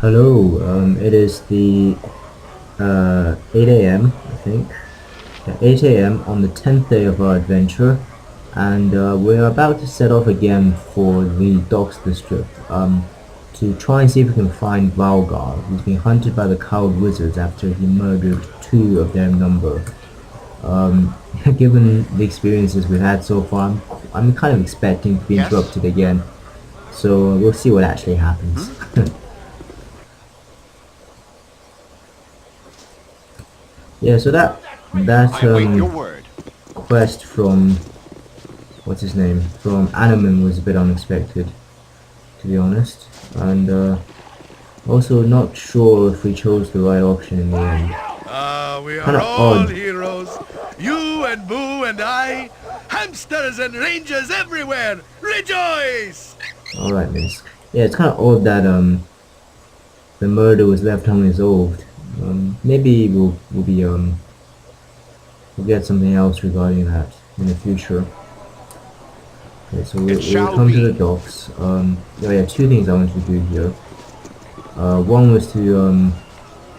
Hello, it is the 8 a.m. I think. Yeah, 8 a.m. on the 10th day of our adventure, and we're about to set off again for the Docks District to try and see if we can find Valgar, who's been hunted by the coward wizards after he murdered two of their number. Um, Given the experiences we've had so far, I'm kind of expecting to be Yes? interrupted again, so we'll see what actually happens. Hmm? Yeah, so that I await your word. quest from what's his name from Animan was a bit unexpected, to be honest, and also not sure if we chose the right option in the end. We Kind are of all odd. heroes. You and Boo and I. Hamsters and rangers everywhere. Rejoice! All right, miss. Yeah, it's kind of odd that the murder was left unresolved. Maybe we'll get something else regarding that in the future. Okay, so It we'll shall come to the be. docks. Oh yeah, two things I wanted to do here. One was to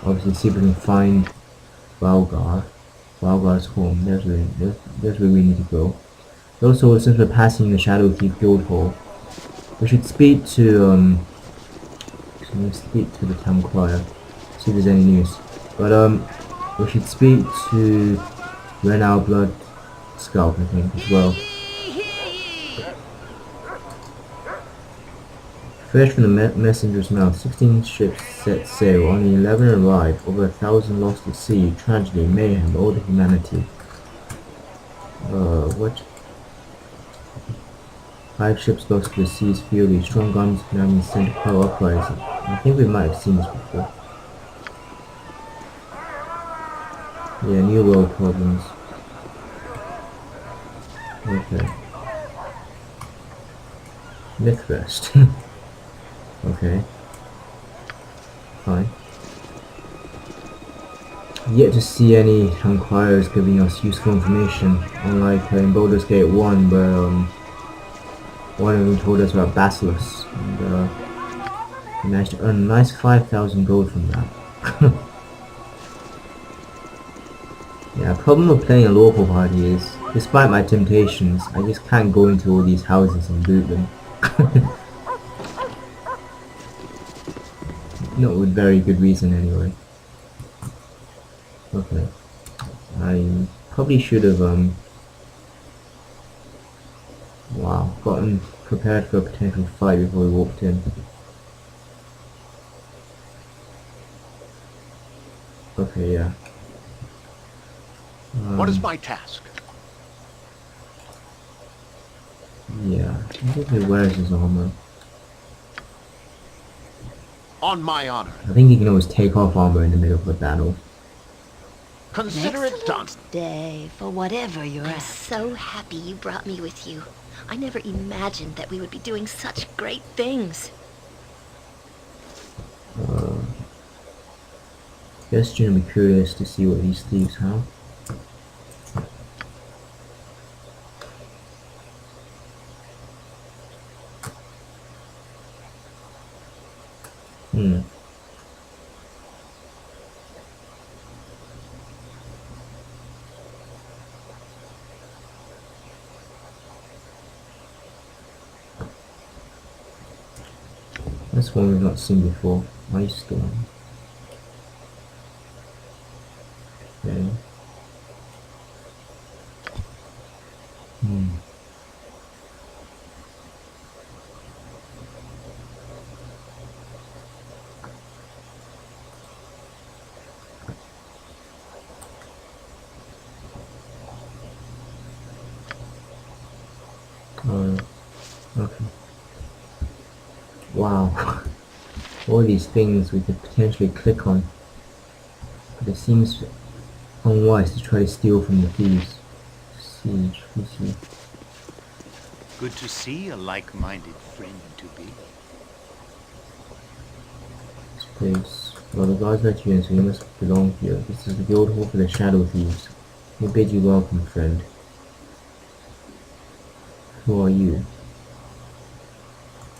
obviously see if we can find Valgar. Valgar's home. There's where we need to go. Also, since we're passing the Shadow Thief Guild Hall, we should speak to the town crier, see if there's any news. But we should speak to Renal Bloodscalp, I think, as well. Fresh from the messenger's mouth, 16 ships set sail, only 11 arrived, over 1,000 lost at sea, tragedy, mayhem, all to humanity. What? 5 ships lost to the sea's fury, strong guns now being sent to power uprising. I think we might have seen this before. Yeah, new world problems. Okay. Mythfest. Okay. Fine. Yet to see any inquirers giving us useful information, unlike in Baldur's Gate 1 where one of them told us about Basilisk, and we managed to earn a nice 5,000 gold from that. Yeah, the problem with playing a local party is, despite my temptations, I just can't go into all these houses and loot them. Not with very good reason anyway. Okay. I probably should have wow, gotten prepared for a potential fight before we walked in. Okay, yeah. What is my task? Yeah. I think he wears his armor. On my honor. I think he can always take off armor in the middle of a battle. An Consider it done. excellent day for whatever you're I'm at. so happy you brought me with you. I never imagined that we would be doing such great things. Guess you're gonna be curious to see what these thieves have. Hmm. That's one we've not seen before. Ice storm. Okay. Hmm. Okay. Wow. All these things we could potentially click on. But it seems unwise to try to steal from the thieves. Siege, PC. Good to see a like-minded friend to be. This place. Well, the guards let you in, so you must belong here. This is the guild hall for the shadow thieves. We bid you welcome, friend. Who are you?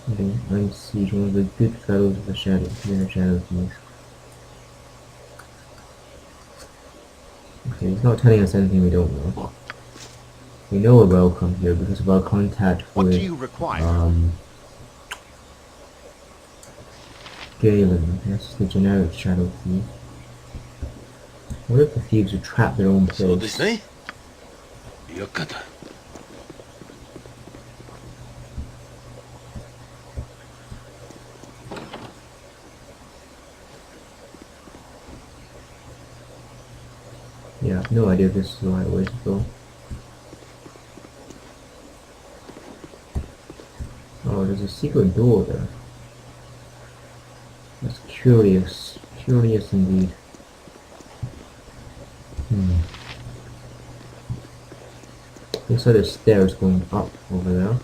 I see one of the good fellows of the shadow, the shadow thieves. Okay, he's not telling us anything we don't know. We know we're welcome here because of our contact What do with you require? Galen. That's the generic shadow thief. What if the thieves would trap their own So place? this ne? Yokata. Yeah, I have no idea if this is the right way to go. Oh, there's a secret door there. That's curious. Curious indeed. Looks like there's stairs going up over there.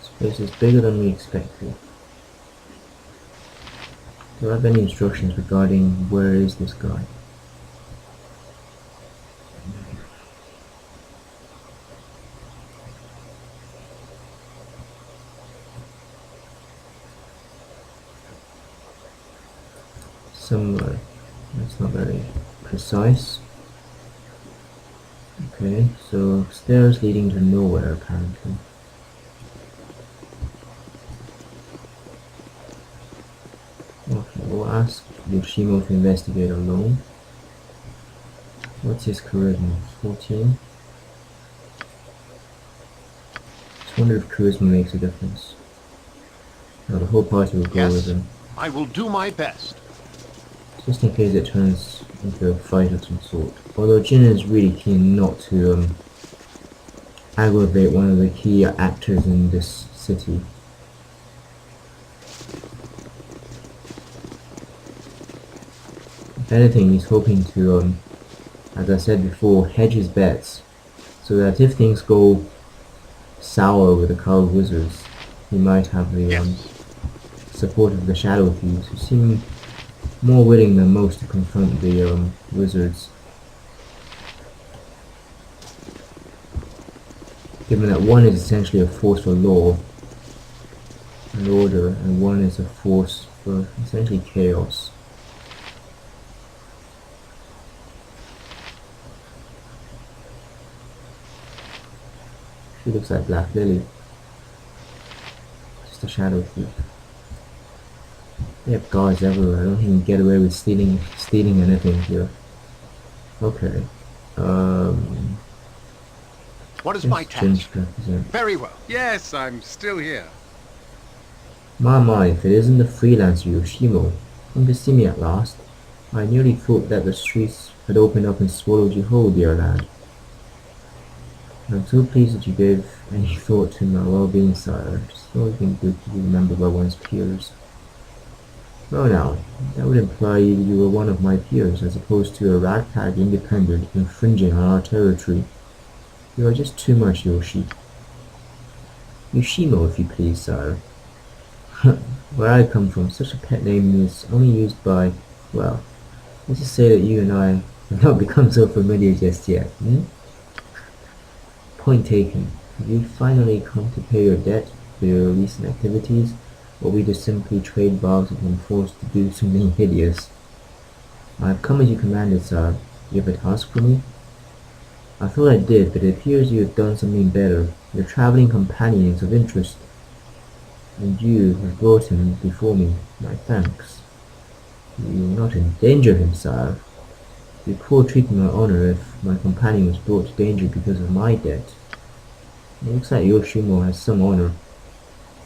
This place is bigger than we expected. Do I have any instructions regarding where is this guy? Somewhere. That's not very precise. Okay, so stairs leading to nowhere apparently. Okay, we'll ask Yoshimo to investigate alone. What's his charisma? 14? Just wonder if charisma makes a difference. No, the whole party will go with Yes, him. I will do my best. Just in case it turns into a fight of some sort. Although Jin is really keen not to aggravate one of the key actors in this city. If anything, he's hoping to, as I said before, hedge his bets, so that if things go sour with the Cowled Wizards, he might have the Yes. support of the Shadow Thieves, who seem more willing than most to confront the wizards. Given that one is essentially a force for law and order, and one is a force for essentially chaos. She looks like Black Lily. Just a shadow thief. They have guards everywhere. I don't think you can get away with stealing anything here. Okay. What is my Yes, Jin's task? represent. Very well. Yes, I'm still here. My, if it isn't the freelancer Yoshimo, come to see me at last. I nearly thought that the streets had opened up and swallowed you whole, dear lad. I'm so pleased that you gave any thought to my well-being, sire. It's always been good to be remembered by one's peers. Well now, that would imply you were one of my peers, as opposed to a ragtag independent infringing on our territory. You are just too much, Yoshi. Yoshimo, if you please, sire. Where I come from, such a pet name is only used by, well, let's just say that you and I have not become so familiar just yet, Point taken. Have you finally come to pay your debt for your recent activities, or we just simply trade barbs and been forced to do something hideous? I have come as you commanded, sir. You have a task for me? I thought I did, but it appears you have done something better. Your traveling companion is of interest, and you have brought him before me. My thanks. You will not endanger him, sire. It would be poor treating my honor if my companion was brought to danger because of my debt. It looks like Yoshimo has some honor.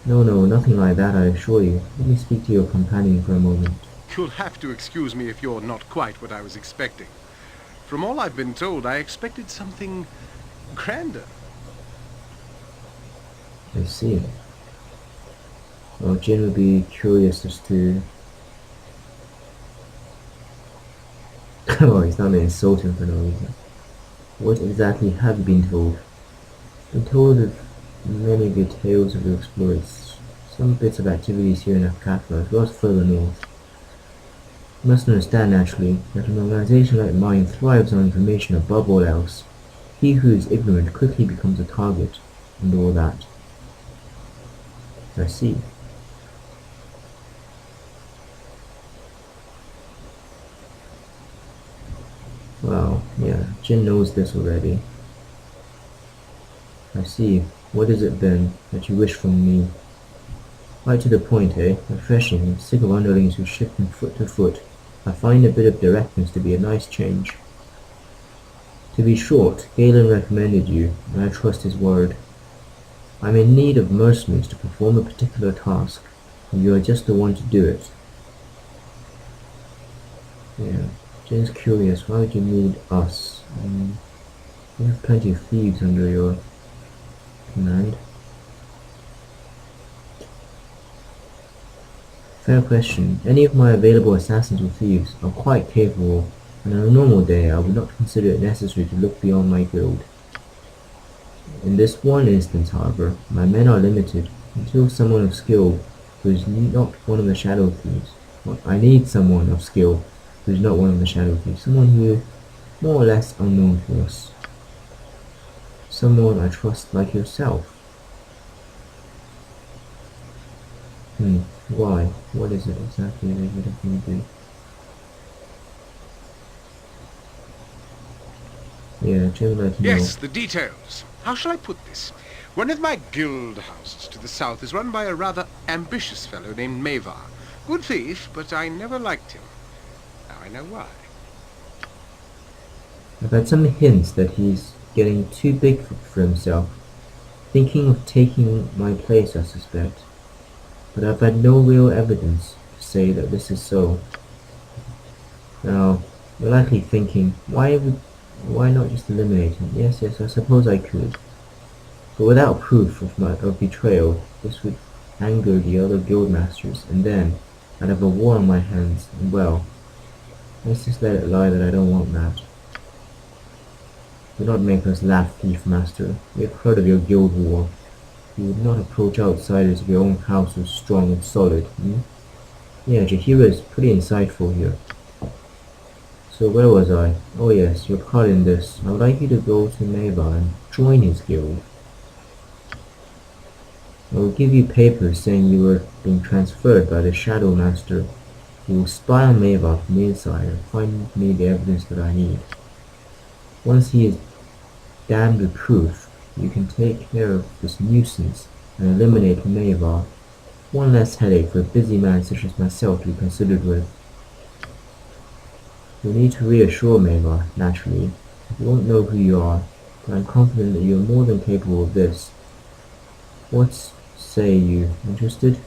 No, nothing like that, I assure you. Let me speak to your companion for a moment. You'll have to excuse me if you're not quite what I was expecting. From all I've been told, I expected something grander. I see. Well, Jin would be curious as to... oh, he's not going to insult him for no reason. What exactly have you been told? Been told of many of your tales of your exploits, some bits of activities here in Afkafla, as well as further north. You must understand, naturally, that an organization like mine thrives on information above all else. He who is ignorant quickly becomes a target, and all that. I see. Well, yeah, Jin knows this already. I see. What is it then that you wish from me? Right to the point, eh? Refreshing. I'm sick of underlings who shift from foot to foot. I find a bit of directness to be a nice change. To be short, Galen recommended you, and I trust his word. I'm in need of mercenaries to perform a particular task, and you are just the one to do it. Yeah, Jin's curious. Why would you need us? You have plenty of thieves under your command. Fair question. Any of my available assassins or thieves are quite capable, and on a normal day I would not consider it necessary to look beyond my guild. In this one instance, however, my men are limited until someone of skill who is not one of the shadow thieves. Well, I need someone of skill who is not one of the shadow thieves, someone who is more or less unknown to us. Someone I trust like yourself. Why? What is it exactly that you have me do? Yeah, Jim would like to know. Yes, the details. How shall I put this? One of my guild houses to the south is run by a rather ambitious fellow named Mavar. Good thief, but I never liked him. Now I know why. I've had some hints that he's getting too big for himself. Thinking of taking my place, I suspect. But I've had no real evidence to say that this is so. Now, you're likely thinking, why not just eliminate him? Yes, I suppose I could. But without proof of betrayal, this would anger the other guildmasters, and then I'd have a war on my hands, and well, let's just let it lie that I don't want that. Do not make us laugh, Thief Master. We have heard of your guild war. You would not approach outsiders if your own house was strong and solid, Yeah, Jahira is pretty insightful here. So where was I? Oh yes, your part in this. I would like you to go to Mavar and join his guild. I will give you papers saying you were being transferred by the Shadow Master. You will spy on Mavar from the inside and find me the evidence that I need. Once he is damned with proof, you can take care of this nuisance and eliminate Mavar. One less headache for a busy man such as myself to be considered with. You'll need to reassure Mavar, naturally. He won't know who you are, but I'm confident that you are more than capable of this. What say you? Interested?